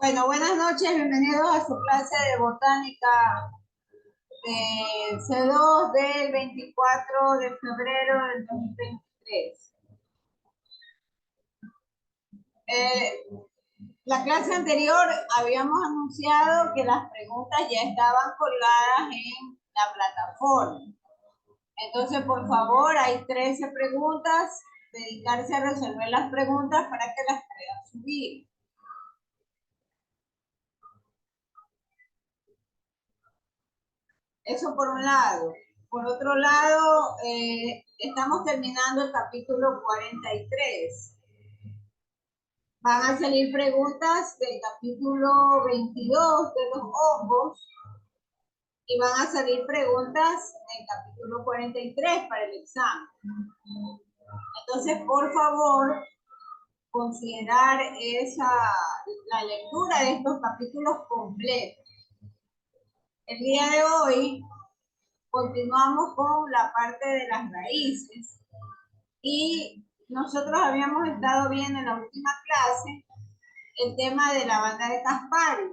Bueno, buenas noches, bienvenidos a su clase de botánica C2 del 24 de febrero del 2023. Eh, la clase anterior habíamos anunciado que las preguntas ya estaban colgadas en la plataforma. Entonces, por favor, hay 13 preguntas, dedicarse a resolver las preguntas para que las puedan subir. Eso por un lado. Por otro lado, estamos terminando el capítulo 43. Van a salir preguntas del capítulo 22 de los hongos y van a salir preguntas del capítulo 43 para el examen. Entonces, por favor, considerar la lectura de estos capítulos completos. El día de hoy continuamos con la parte de las raíces y nosotros habíamos estado viendo en la última clase el tema de la banda de Caspari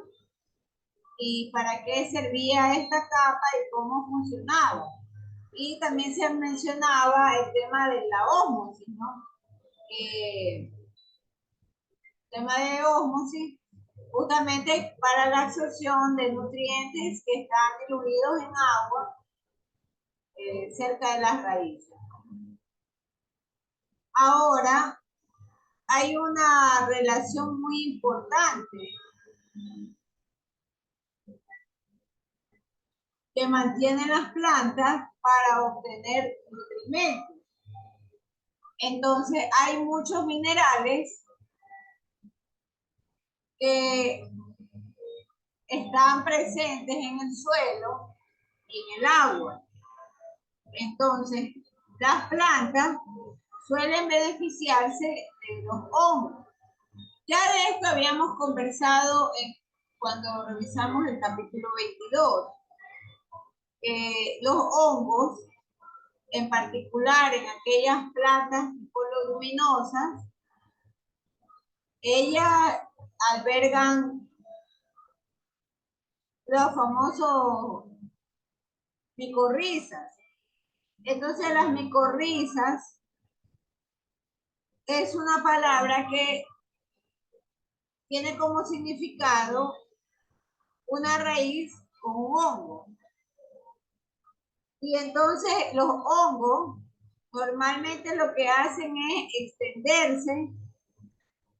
y para qué servía esta capa y cómo funcionaba. Y también se mencionaba el tema de la ósmosis, ¿no? El tema de ósmosis justamente para la absorción de nutrientes que están diluidos en agua cerca de las raíces. Ahora, hay una relación muy importante que mantiene las plantas para obtener nutrimentos. Entonces, hay muchos minerales que están presentes en el suelo y en el agua. Entonces, las plantas suelen beneficiarse de los hongos. Ya de esto habíamos conversado cuando revisamos el capítulo 22. Los hongos, en particular en aquellas plantas tipo leguminosas, ellas albergan los famosos micorrizas. Entonces las micorrizas es una palabra que tiene como significado una raíz con un hongo. Y entonces los hongos normalmente lo que hacen es extenderse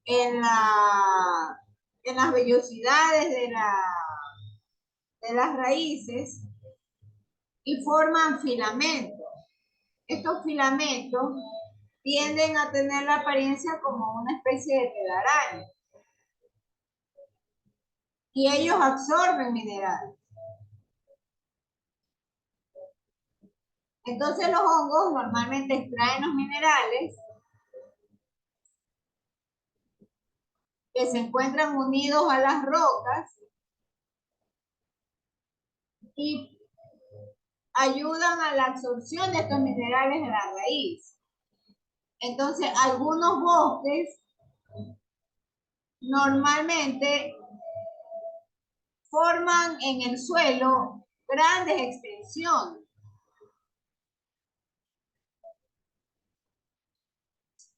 en, en las vellosidades de las raíces y forman filamentos. Estos filamentos tienden a tener la apariencia como una especie de telaraña y ellos absorben minerales. Entonces los hongos normalmente extraen los minerales que se encuentran unidos a las rocas y ayudan a la absorción de estos minerales en la raíz. Entonces, algunos bosques normalmente forman en el suelo grandes extensiones.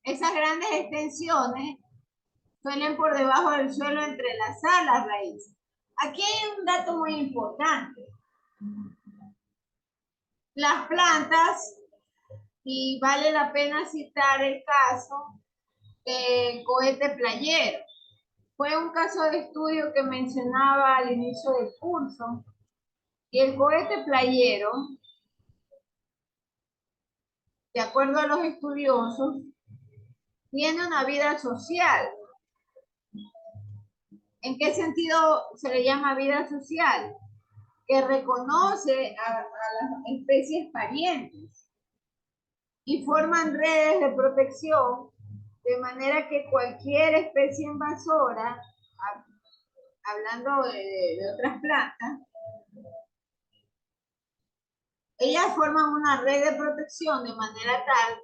Esas grandes extensiones suelen por debajo del suelo entrelazar las raíces. Aquí hay un dato muy importante. Las plantas, y vale la pena citar el caso del cohete playero. Fue un caso de estudio que mencionaba al inicio del curso. Y el cohete playero, de acuerdo a los estudiosos, tiene una vida social. ¿En qué sentido se le llama vida social? Que reconoce a las especies parientes y forman redes de protección de manera que cualquier especie invasora, hablando de otras plantas, ellas forman una red de protección de manera tal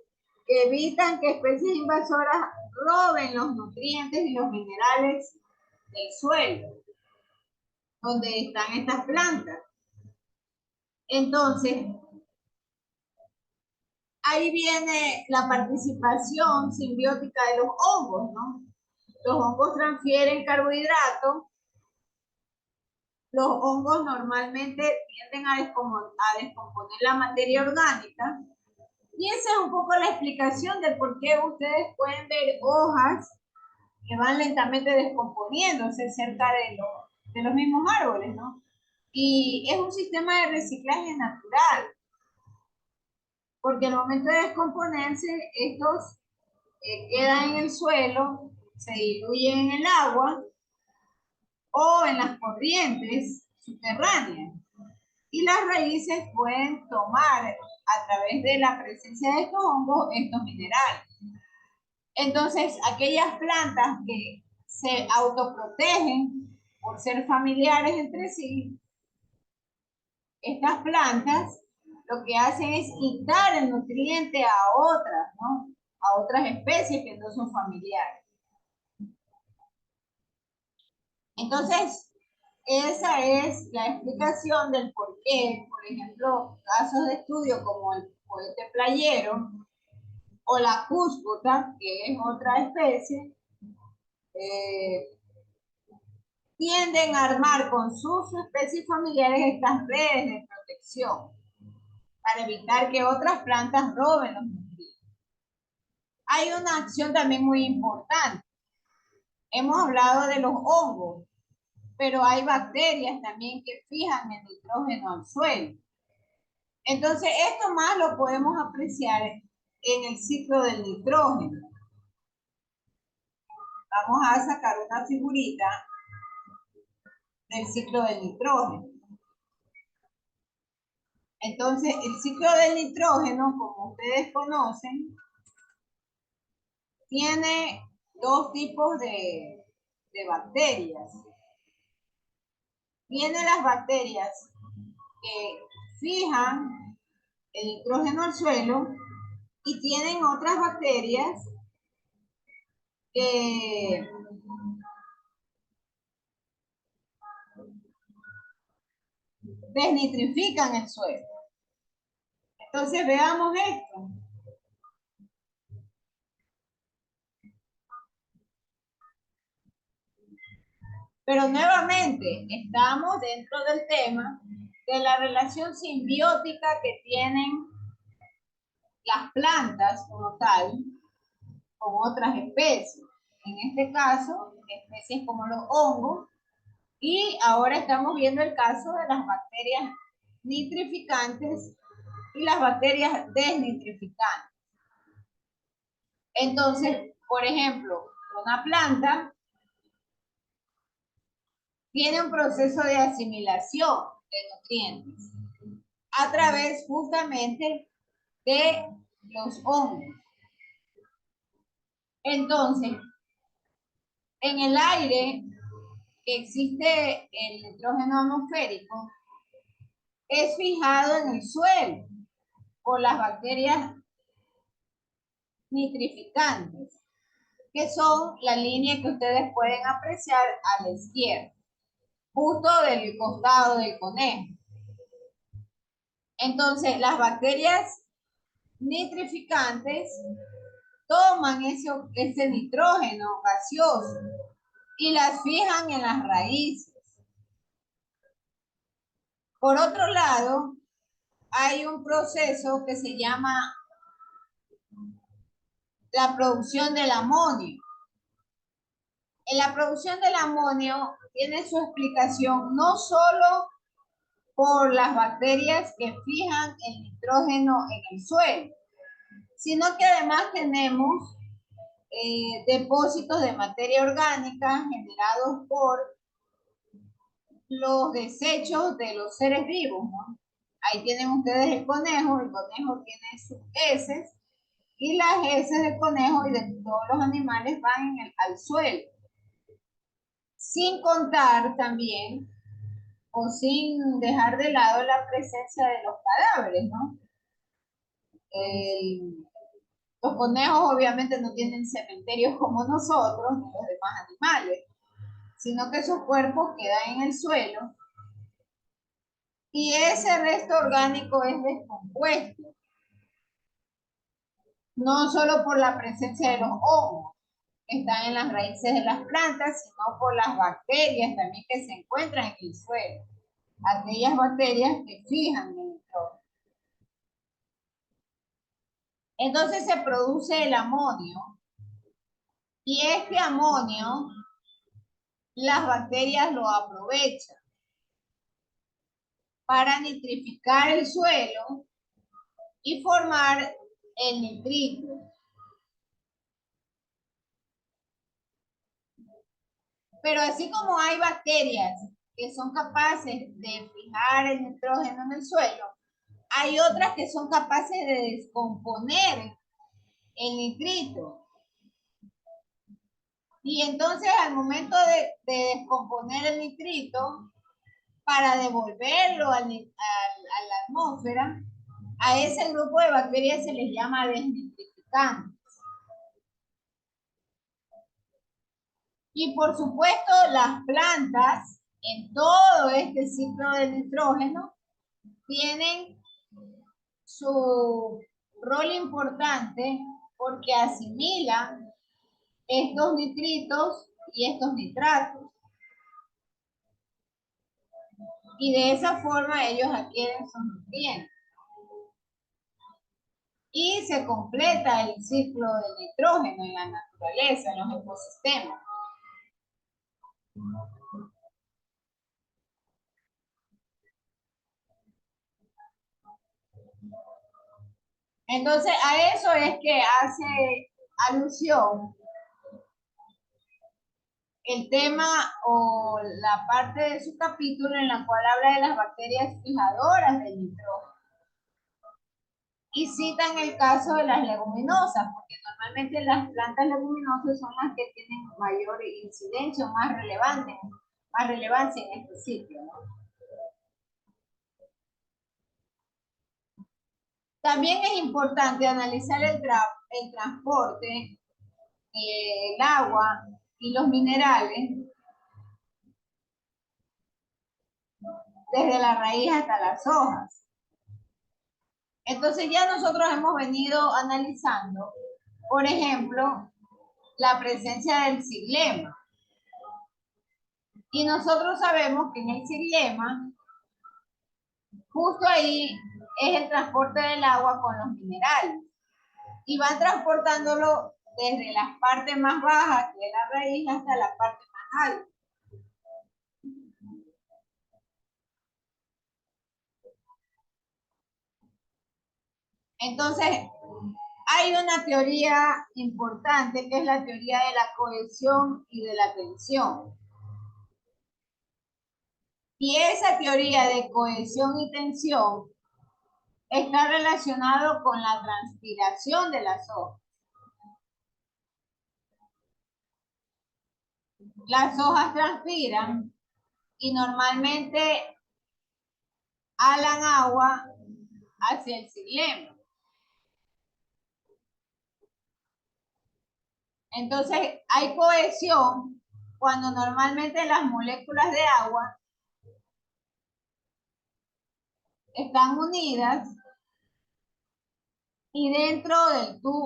que evitan que especies invasoras roben los nutrientes y los minerales del suelo, donde están estas plantas. Entonces, ahí viene la participación simbiótica de los hongos, ¿no? Los hongos transfieren carbohidratos. Los hongos normalmente tienden a descomponer la materia orgánica. Y esa es un poco la explicación de por qué ustedes pueden ver hojas que van lentamente descomponiéndose cerca de los mismos árboles, ¿no? Y es un sistema de reciclaje natural, porque al momento de descomponerse, estos quedan en el suelo, se diluyen en el agua o en las corrientes subterráneas. Y las raíces pueden tomar a través de la presencia de estos hongos estos minerales. Entonces, aquellas plantas que se autoprotegen por ser familiares entre sí, estas plantas lo que hacen es quitar el nutriente a otras, ¿no? A otras especies que no son familiares. Entonces, esa es la explicación del por qué, por ejemplo, casos de estudio como el cohete playero o la cúscuta, que es otra especie, eh, tienden a armar con sus especies familiares estas redes de protección para evitar que otras plantas roben los nutrientes. Hay una acción también muy importante. Hemos hablado de los hongos, pero hay bacterias también que fijan el nitrógeno al suelo. Entonces, esto más lo podemos apreciar en el ciclo del nitrógeno. Vamos a sacar una figurita del ciclo del nitrógeno. Entonces, el ciclo del nitrógeno, como ustedes conocen, tiene dos tipos de bacterias. Tiene las bacterias que fijan el nitrógeno al suelo y tienen otras bacterias que desnitrifican el suelo. Entonces veamos esto. Pero nuevamente estamos dentro del tema de la relación simbiótica que tienen las plantas como tal con otras especies. En este caso, especies como los hongos. Y ahora estamos viendo el caso de las bacterias nitrificantes y las bacterias desnitrificantes. Entonces, por ejemplo, una planta tiene un proceso de asimilación de nutrientes a través justamente de los hongos. Entonces, en el aire que existe el nitrógeno atmosférico es fijado en el suelo por las bacterias nitrificantes, que son la línea que ustedes pueden apreciar a la izquierda, justo del costado del conejo. Entonces, las bacterias nitrificantes toman ese nitrógeno gaseoso y las fijan en las raíces. Por otro lado, hay un proceso que se llama la producción del amonio. En la producción del amonio tiene su explicación no solo por las bacterias que fijan el nitrógeno en el suelo, sino que además tenemos depósitos de materia orgánica generados por los desechos de los seres vivos, ¿no? Ahí tienen ustedes el conejo tiene sus heces, y las heces del conejo y de todos los animales van al suelo. Sin contar también, o sin dejar de lado la presencia de los cadáveres, ¿no? Los conejos obviamente no tienen cementerios como nosotros, ni los demás animales, sino que sus cuerpos quedan en el suelo y ese resto orgánico es descompuesto, no solo por la presencia de los hongos que están en las raíces de las plantas, sino por las bacterias también que se encuentran en el suelo, aquellas bacterias que fijan el nitrógeno. Entonces se produce el amonio y este amonio las bacterias lo aprovechan para nitrificar el suelo y formar el nitrito. Pero así como hay bacterias que son capaces de fijar el nitrógeno en el suelo, hay otras que son capaces de descomponer el nitrito. Y entonces al momento de descomponer el nitrito, para devolverlo a la atmósfera, a ese grupo de bacterias se les llama desnitrificantes. Y por supuesto, las plantas, en todo este ciclo del nitrógeno, tienen su rol importante porque asimilan estos nitritos y estos nitratos. Y de esa forma ellos adquieren sus nutrientes. Y se completa el ciclo del nitrógeno en la naturaleza, en los ecosistemas. Entonces, a eso es que hace alusión el tema o la parte de su capítulo en la cual habla de las bacterias fijadoras del nitrógeno. Y citan el caso de las leguminosas, porque normalmente las plantas leguminosas son las que tienen mayor incidencia o más relevancia en este ciclo, ¿no? También es importante analizar el transporte, el agua y los minerales desde la raíz hasta las hojas. Entonces ya nosotros hemos venido analizando, por ejemplo, la presencia del xilema. Y nosotros sabemos que en el xilema, justo ahí es el transporte del agua con los minerales. Y van transportándolo desde las partes más bajas de la raíz hasta la parte más alta. Entonces, hay una teoría importante que es la teoría de la cohesión y de la tensión. Y esa teoría de cohesión y tensión está relacionado con la transpiración de las hojas. Las hojas transpiran y normalmente halan agua hacia el xilema. Entonces hay cohesión cuando normalmente las moléculas de agua están unidas y dentro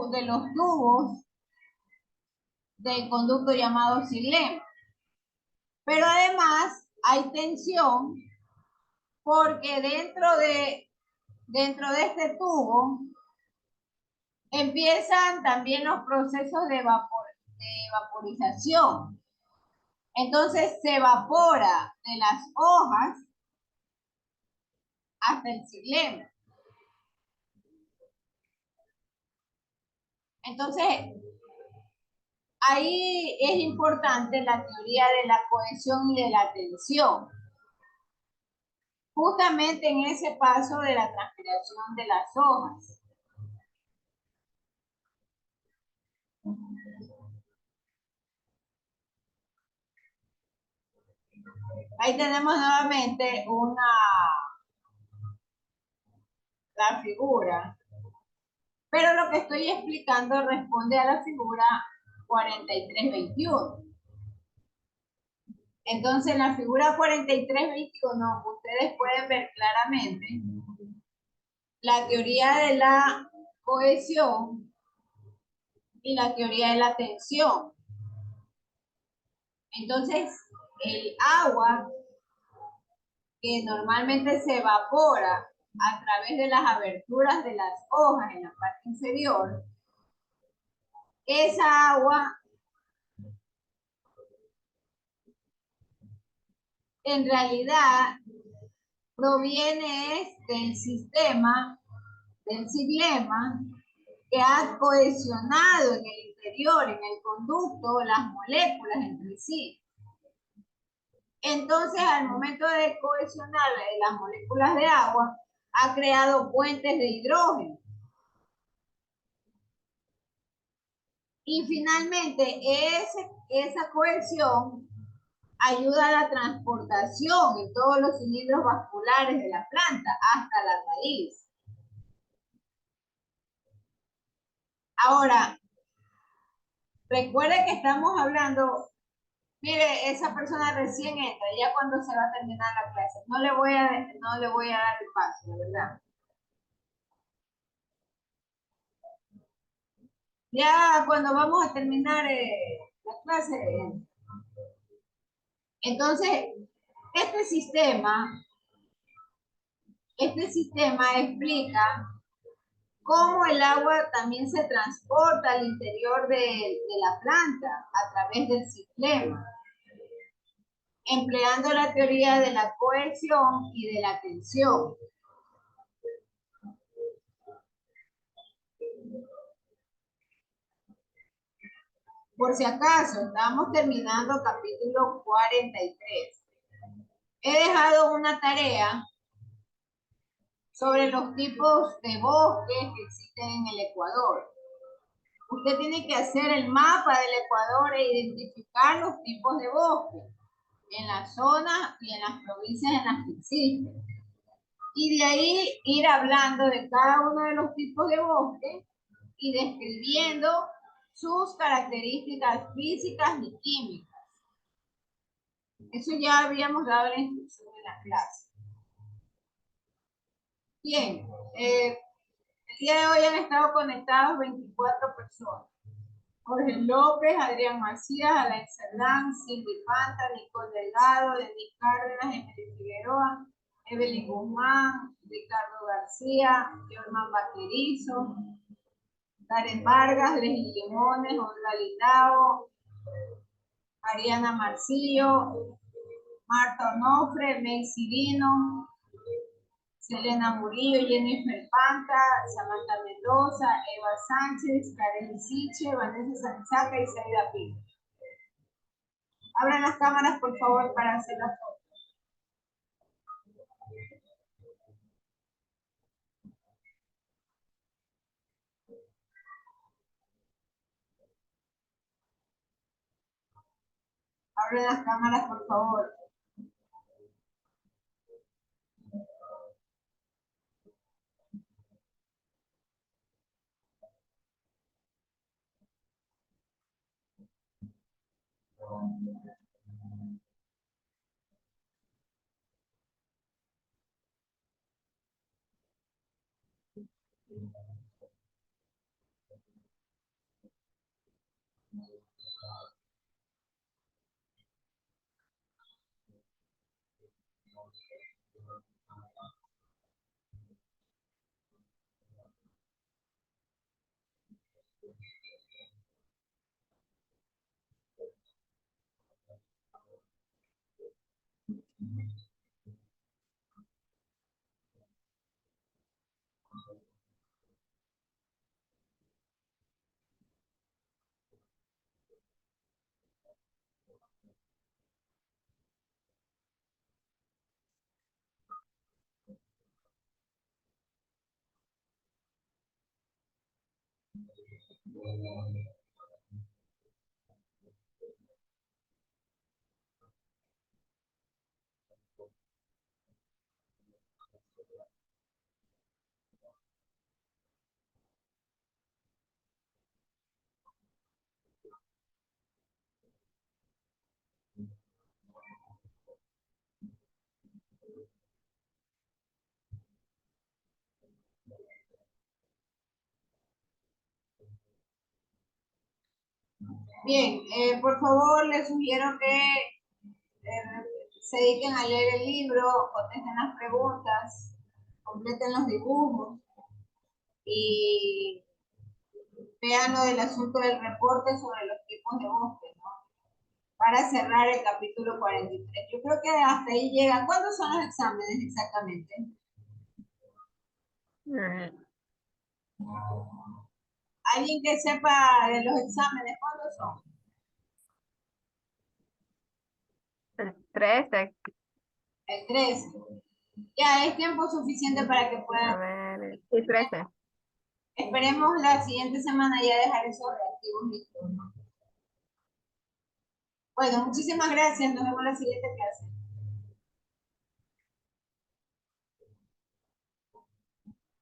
de los tubos del conducto llamado xilema. Pero además hay tensión porque dentro de este tubo empiezan también los procesos de vaporización. Entonces se evapora de las hojas hasta el xilema. Entonces, ahí es importante la teoría de la cohesión y de la tensión. Justamente en ese paso de la transpiración de las hojas. Ahí tenemos nuevamente la figura. Pero lo que estoy explicando responde a la figura 4321. Entonces, en la figura 4321, ustedes pueden ver claramente la teoría de la cohesión y la teoría de la tensión. Entonces, el agua que normalmente se evapora a través de las aberturas de las hojas en la parte inferior, esa agua en realidad proviene del sistema, del xilema, que ha cohesionado en el interior, en el conducto, las moléculas entre sí. Entonces, al momento de cohesionar las moléculas de agua, ha creado puentes de hidrógeno. Y finalmente, esa cohesión ayuda a la transportación en todos los cilindros vasculares de la planta hasta la raíz. Ahora, recuerde que estamos hablando, mire, esa persona recién entra, ya cuando se va a terminar la clase, no le voy a dar el paso, la verdad. Ya cuando vamos a terminar la clase. Entonces, este sistema explica cómo el agua también se transporta al interior de la planta a través del sistema, empleando la teoría de la cohesión y de la tensión. Por si acaso, estamos terminando capítulo 43. He dejado una tarea sobre los tipos de bosques que existen en el Ecuador. Usted tiene que hacer el mapa del Ecuador e identificar los tipos de bosques en las zonas y en las provincias en las que existen. Y de ahí ir hablando de cada uno de los tipos de bosque y describiendo sus características físicas y químicas. Eso ya habíamos dado la instrucción en la clase. Bien, el día de hoy han estado conectados 24 personas. Jorge López, Adrián Macías, Alain Cerdán, Cindy Panta, Nicole Delgado, Denis Cárdenas, Emily Figueroa, Evelyn Guzmán, Ricardo García, Jorman Vaquerizo, Karen Vargas, Leslie Limones, Olga Lindao, Ariana Marcillo, Marta Onofre, May Cirino, Selena Murillo, Jennifer Panta, Samantha Mendoza, Eva Sánchez, Karen Siche, Vanessa Sanchaca y Saida Pino. Abran las cámaras, por favor, para hacer la foto. Abran las cámaras, por favor. Bien, por favor, les sugiero que se dediquen a leer el libro, contesten las preguntas, completen los dibujos y vean lo del asunto del reporte sobre los tipos de bosque, ¿no? Para cerrar el capítulo 43. Yo creo que hasta ahí llega. ¿Cuándo son los exámenes exactamente? Mm, ¿Alguien que sepa de los exámenes cuándo son? El 13, El 3. Ya es tiempo suficiente para que a puedan. ver, sí, 13. Esperemos la siguiente semana ya dejar esos reactivos listos, ¿no? Bueno, muchísimas gracias. Nos vemos la siguiente clase.